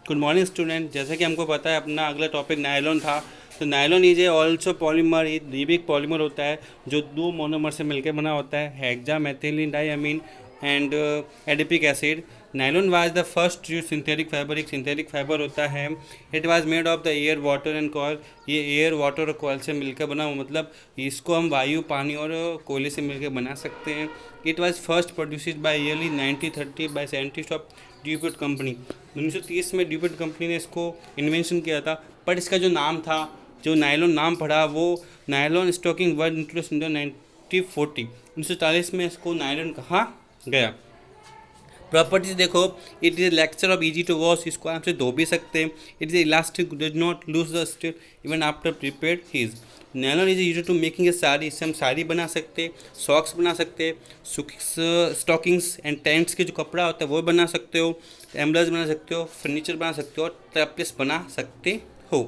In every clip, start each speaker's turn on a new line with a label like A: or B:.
A: Good morning student. जैसे कि हमको पता है अपना अगला टॉपिक नायलॉन था। तो nylon is a also polymer, ये दीबिक पॉलीमर होता है जो दो मोनोमर से मिलकर बना होता है, hexamethylene diamine and adipic acid. Nylon was the first जो सिंथेटिक फाइबर, एक सिंथेटिक फाइबर होता है। It was made of the air water and coal. ये एयर वाटर और कॉयल से मिलकर बना हुआ, मतलब इसको हम वायु, पानी और कोयले से मिलकर बना सकते हैं। It was first produced by yearly 1930 by scientist of Dupont company. 1930 में ड्यूपॉन्ट कंपनी ने इसको इन्वेंशन किया था। पर इसका जो नाम था, जो नायलॉन नाम पड़ा, वो nylon stocking word introduce in 1940। 1940 में इसको नायलॉन कहा गया। प्रॉपर्टीज देखो, it is lecture of easy to wash, इसको आप से धो भी सकते हैं। It is elastic, does not lose the still even after prepared his. Nylon is use to making a sari, इससे हम साड़ी बना सकते हैं, सॉक्स बना सकते हैं, स्टॉकिंग्स एंड टेंट्स के जो कपड़ा होता है वो बना सकते हो, एम्ब्लर्स बना सकते हो, फर्नीचर बना सकते हो और ट्रैपलेस बना सकते हो।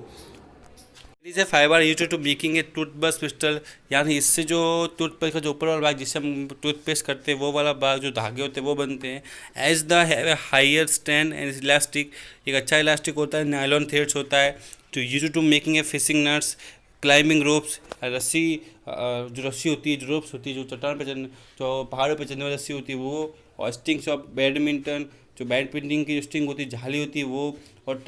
A: It is a fibre use to making a toothbrush crystal, यानी इससे जो टूथपेस्ट का जो ऊपर वाला भाग जिससे हम टूथपेस्ट करते हैं वो वाला भाग जो धागे होते हैं वो बनते हैं। As the higher stand and elastic, एक अच्छा इलास्टिक होता है। नायलॉन थ्रेड्स होता है तो use to making a fishing nets, climbing ropes, रस्सी, जो रस्सी होती है, जो रोप्स होती है, जो चट्टान पे चढ़ने, जो पहाड़ों पे चढ़ने वाली रस्सी होती है वो, और स्टिंग्स ऑफ बैडमिंटन, जो बैडमिंटन की जो स्टिंग होती है, झाली होती है वो, और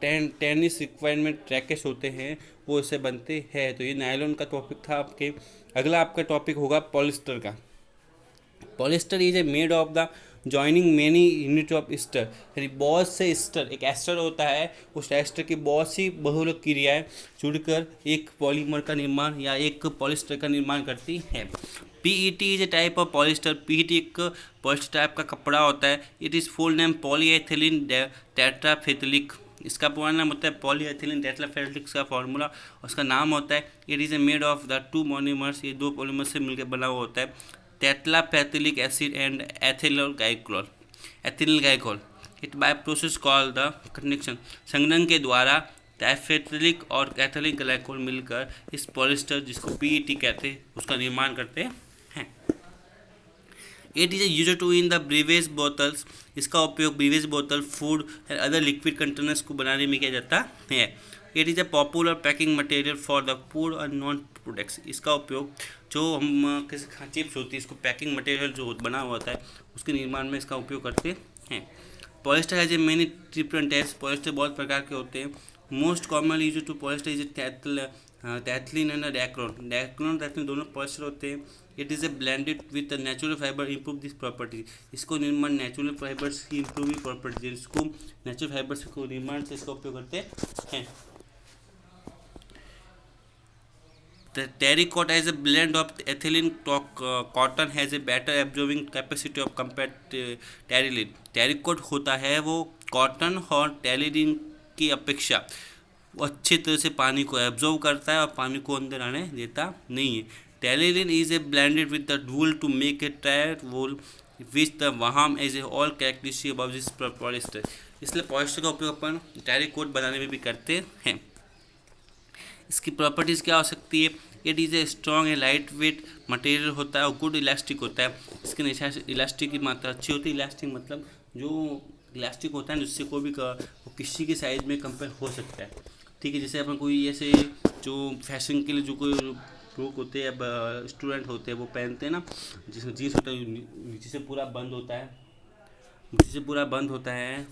A: टेनिस रिक्वायरमेंट रैकेट्स होते हैं वो इससे बनते हैं। तो ये नायलॉन का टॉपिक था आपके। अगला आपका टॉपिक होगा पॉलिस्टर का। Polyester is A made of the joining many unit of Easter, यानी बहुत से ईस्टर, एक एस्टर होता है, उस एस्टर की बहुत सी बहुलक क्रियाएं जुड़कर एक पॉलीमर का निर्माण या एक पॉलिस्टर का निर्माण करती है। PET is a type of polyester. PET एक पॉलिस्टर टाइप का कपड़ा होता है। It is full name polyethylene terephthalic. इसका पूरा नाम होता है पॉलीएथिलीन टेट्राफेथिलिक का फॉर्मूला, उसका नाम होता है। It is A made of the two monomers, ये दो पॉलीमर से मिलकर बना हुआ होता है, tetrafethylic acid and ethyl glycol. It by process called the connection, संघनन के द्वारा टैफेथिलिक और एथिलिक ग्लाइकोल मिलकर इस पॉलिस्टर, जिसको पीईटी कहते हैं, उसका निर्माण करते हैं। It is use to in the beverage bottles, इसका उपयोग beverage bottle, food and other liquid containers को बनाने में किया जाता है। It is a popular packing material for the food और नॉन प्रोडक्ट्स, इसका उपयोग जो हम किसी चिप्स होती है, इसको पैकिंग मटेरियल जो बना हुआ होता है उसके निर्माण में इसका उपयोग करते हैं। Polyester has a many different types, polyester बहुत प्रकार के होते हैं। Most commonly use to polyester is terylene and dacron. Dacron terylene दोनों पॉलिस्टर होते हैं। It is a blended with natural fibre improve this property, इसको निर्माण नेचुरल फाइबर्स की इम्प्रूव प्रॉपर्टी, इसको नेचुरल फाइबर्स को निर्माण से इसका उपयोग करते हैं। The terracotta is a blend of ethylene cotton has a better absorbing capacity of compared to terylene. Terrycot होता है वो कॉटन और टेरिलीन की अपेक्षा वो अच्छी तरह से पानी को एब्जॉर्व करता है और पानी को अंदर आने देता नहीं है। Terylene is a blended with the wool to make a tire wool which the wham as a all characteristic about this polyester, इसलिए पॉलिस्टर का उपयोग अपन टेरिकोट बनाने में भी करते हैं। इसकी प्रॉपर्टीज़ क्या हो सकती है? It is a strong A light wait material होता है और गुड इलास्टिक होता है। इसके नीचे इलास्टिक की मात्रा अच्छी होती है। इलास्टिक मतलब जो इलास्टिक होता है जिससे कोई भी वो किसी के साइज में कंपेयर हो सकता है। ठीक है, जैसे अपन कोई ऐसे जो फैशन के लिए जो कोई लोग होते हैं, स्टूडेंट होते हैं, वो पहनते हैं ना, जिसमें जीन्स होता है नीचे से पूरा बंद होता है, नीचे से पूरा बंद होता है,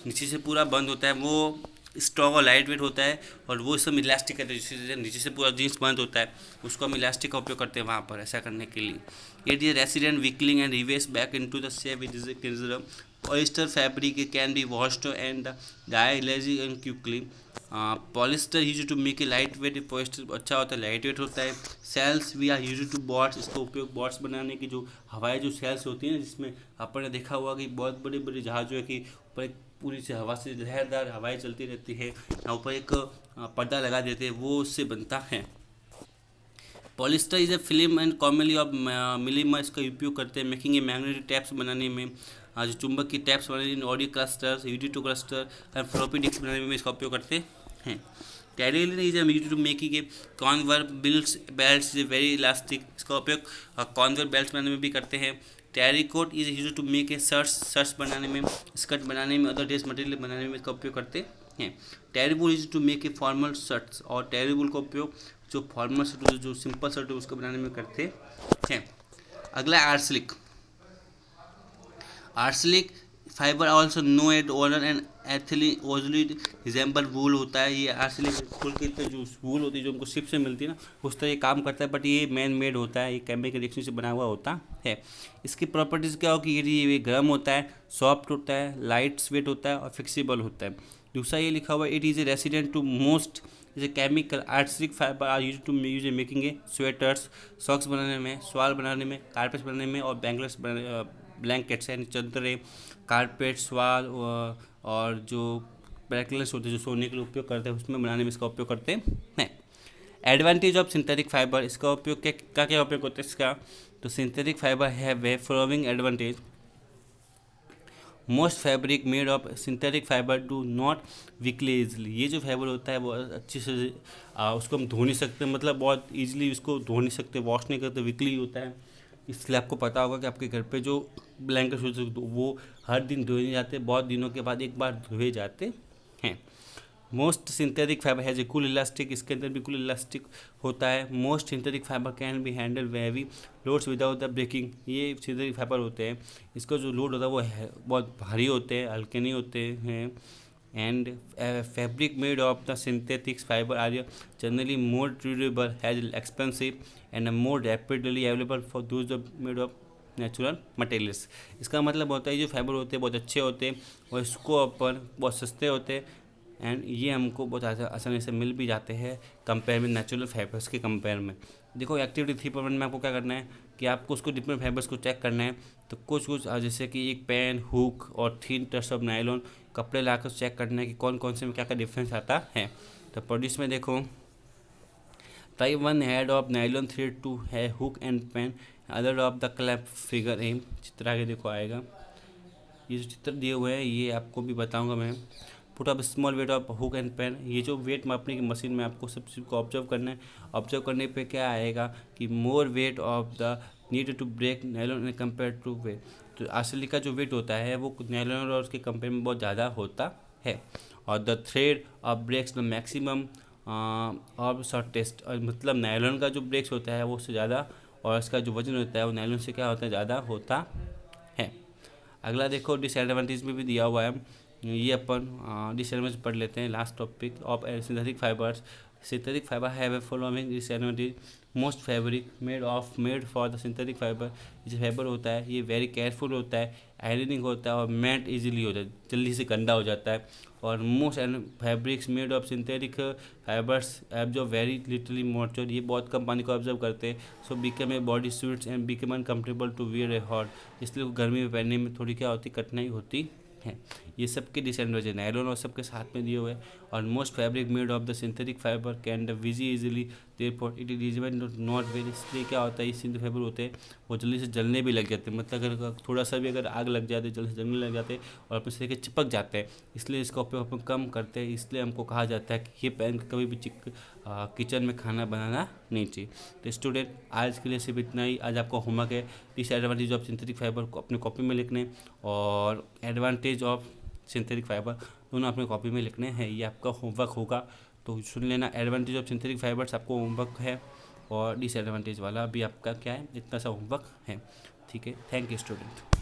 A: नीचे से पूरा बंद होता है, वो स्ट्रॉन्ग और लाइट वेट होता है और वो सब इलास्टिक कहते हैं, जिससे नीचे से पूरा जीन्स बंद होता है, उसको हम इलास्टिक का उपयोग करते हैं वहाँ पर ऐसा करने के लिए। It is resident weakling and reverse back into the shape it is a polyester fabric can be washed and dry easy and quickly. Polyester use to make a light weight, polyester अच्छा होता है, light weight होता है। Sails we are use to boats, इसका उपयोग bots बनाने की जो हवाएं जो सेल्स होती हैं, जिसमें अपन ने देखा हुआ कि बहुत बड़े बड़े जहाज़ों है कि ऊपर पूरी से हवा से लहरदार हवाएं चलती रहती है, यहाँ ऊपर एक पर्दा लगा देते हैं, वो उससे बनता है। Polyester is a film and commonly of Mylar, इसका उपयोग करते हैं मेकिंग ए मैग्नेटिक टैप्स बनाने में, जो चुंबक की टैप्स बनाने में, ऑडियो क्लस्टर्स, यूडी2 क्लस्टर एंड फ्लॉपी डिस्क बनाने में इसका उपयोग करते हैं। Terylene is use to making a conveyor belts is very elastic, इसका उपयोग कॉन्वर बेल्ट्स बनाने में भी करते हैं। Terycot is use to make a shirts बनाने में, स्कर्ट बनाने में, अदर ड्रेस मटेरियल बनाने में इसका उपयोग करते हैं। Terrible is to make a formal shirts, और टेरिबुल का उपयोग जो फॉर्मल शर्ट जो सिंपल शर्ट है उसको बनाने में करते हैं। अगला acrylic. Acrylic fibre also know as ओनर एंड एथली ओजली रिजेंबल वूल होता है। ये आर्सलिक फूल की जो वूल होती है जो हमको शिप से मिलती है ना, उस तरह ये काम करता है, बट ये मैन मेड होता है, ये केमिकल रिएक्शन से बना हुआ होता है। इसकी प्रॉपर्टीज़ क्या हो कि ये गर्म होता है, सॉफ्ट होता है, लाइट वेट होता है और फिक्सिबल होता है। दूसरा ये लिखा हुआ है it is a resident to most is a chemical. Acrylic fibre are use to use a making a sweaters, socks बनाने में, स्वाल बनाने में, कारपेट्स बनाने में और ब्लैंकेट्स यानी चदरें, कारपेट, स्वाल और जो ब्लैंकेट्स होते हैं जो सोने के लिए उपयोग करते हैं उसमें बनाने में इसका उपयोग करते हैं। एडवांटेज ऑफ सिंथेटिक फाइबर, इसका उपयोग क्या उपयोग होता है इसका, तो synthetic fibre have a following advantage. Most fabric made of synthetic fibre do not weekly easily. ये जो फाइबर होता है वो अच्छे से उसको हम धो नहीं सकते, मतलब बहुत ईजिली उसको धो नहीं सकते, वॉश नहीं करते, वीकली होता है। इसलिए आपको पता होगा कि आपके घर पे जो ब्लैंकेट होते हैं वो हर दिन धोए जाते, बहुत दिनों के बाद एक बार धोए जाते हैं। Most synthetic fibre has a cool elastic, इसके अंदर भी कूल इलास्टिक होता है। Most synthetic fibre can be handle heavy loads without the breaking. ये सिंथेटिक फाइबर होते हैं, इसका जो लोड होता है वो बहुत भारी होते हैं, हल्के नहीं होते हैं। And fabric made of the synthetics fibre are generally more durable, has expensive and more rapidly available for those made of natural materials. इसका मतलब होता है जो फाइबर होते हैं बहुत अच्छे होते हैं और इसको अपन बहुत सस्ते होते हैं एंड ये हमको बहुत आसानी से मिल भी जाते हैं कंपेयर में नेचुरल फाइबर्स के कंपेयर में। देखो एक्टिविटी 3.1 में आपको क्या करना है कि आपको उसको डिफरेंट फाइबर्स को चेक करना है। तो कुछ जैसे कि एक पेन, हुक और थिन टच ऑफ नायलॉन कपड़े लाकर चेक करना है कि कौन कौन से में क्या क्या डिफरेंस आता है। तो प्रोड्यूस में देखो type 1 head of nylon thread to है hook and pen, other of the clap figure M. चित्र आगे देखो आएगा, ये जो चित्र दिए हुए हैं ये आपको भी बताऊंगा मैं। Put up small weight of hook and pen, ये जो वेट मापने की मशीन में आपको सब चीज़ को ऑब्जर्व करना है। ऑब्जर्व करने पे क्या आएगा कि more weight of the need to break nylon compare to weight. तो असली का जो वेट होता है वो नायलॉन और उसके कंपेयर में बहुत ज़्यादा होता है। और the thread of breaks the maximum of shortest, और मतलब नायलॉन का जो ब्रेक्स होता है वो उससे ज़्यादा और इसका जो वजन होता है वो नायलॉन से क्या होता है ज़्यादा होता है। अगला देखो डिसएडवांटेज में भी दिया हुआ है, ये अपन डिसएडवांटेज पढ़ लेते हैं। Last topic of synthetic fibres. Synthetic fibre have a following disadvantage. Most fabric made for the synthetic fibre, जो फाइबर होता है ये वेरी केयरफुल होता है, आयरनिंग होता है और मेल्ट इजीली हो जाता है, जल्दी से गंदा हो जाता है। और most fabrics made of synthetic fibres absorb very little moisture, ये बहुत कम पानी को ऑब्जर्व करते हैं। So become a body sweats and become uncomfortable to wear a hot, इसलिए गर्मी में पहनने में थोड़ी क्या होती कठिनाई होती है। ये सबके डिसएडवांटेज नायलॉन और सबके साथ में दिए हुए हैं। और most fabric made of the synthetic fibre can the विजी easily therefore it is not very, इसलिए क्या होता है ये सिंथेटिक फाइबर होते हैं वो जल्दी से जलने भी लग जाते हैं, मतलब अगर थोड़ा सा भी अगर आग लग जाते हैं जल्दी से जलने लग जाते हैं और अपने शरीर के चिपक जाते हैं, इसलिए इसका उपयोग अपन कम करते हैं। इसलिए हमको कहा जाता है कि ये पेन कभी भी किचन में खाना बनाना नहीं चाहिए। तो स्टूडेंट आज के लिए सिर्फ इतना ही। आज आपका होमवर्क है डिसएडवांटेज ऑफ सिंथेटिक फाइबर को अपनी कॉपी में लिखने और एडवांटेज ऑफ सिंथेटिक फाइबर दोनों अपने कॉपी में लिखने हैं, ये आपका होमवर्क होगा। तो सुन लेना, एडवांटेज ऑफ सिंथेटिक फाइबर्स आपको होमवर्क है और डिसएडवांटेज वाला भी आपका क्या है, इतना सा होमवर्क है। ठीक है, थैंक यू स्टूडेंट।